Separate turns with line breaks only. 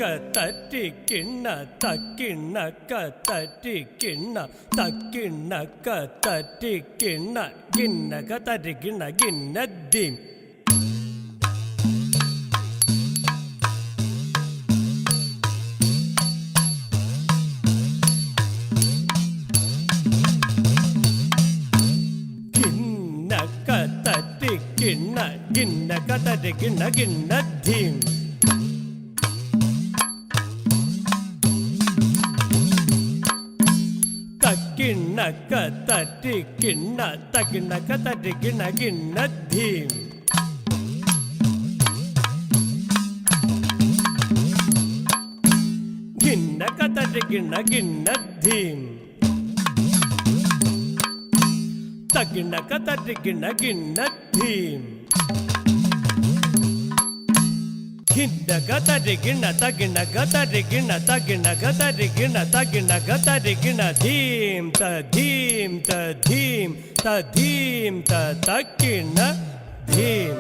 തട്ടിക്കിണ്ണ തക്കിണ്ണക്ക തട്ടിക്കിണ്ണ തക്കിണ്ണക്ക തട്ടിക്കിണ്ണ കിണ്ണക തട്ടിക്കിണ്ണ കിണ്ണദ്ദീം കിണ്ണക തട്ടിക്കിണ്ണ കിണ്ണക തട്ടിക്കിണ്ണ കിണ്ണദ്ദീം കിണ്ണക്ക തട്ടിക്കിണ്ണ തക്കിണ്ണക്ക തട്ടിക്കിണ്ണ കിണ്ണദ്ദീം കിണ്ണക്ക തട്ടിക്കിണ്ണ കിണ്ണദ്ദീം തക്കിണ്ണക്ക തട്ടിക്കിണ്ണ കിണ്ണദ്ദീം കിണ്ണക തട്ടിക്കിണ്ണ തക്കിണ്ണക തട്ടിക്കിണ്ണ തക്കിണ്ണക തട്ടിക്കിണ്ണ തക്കിണ്ണക തട്ടിക്കിണ്ണ ധീം തധീം തധീം തധീം തക്കിണ്ണ ധീം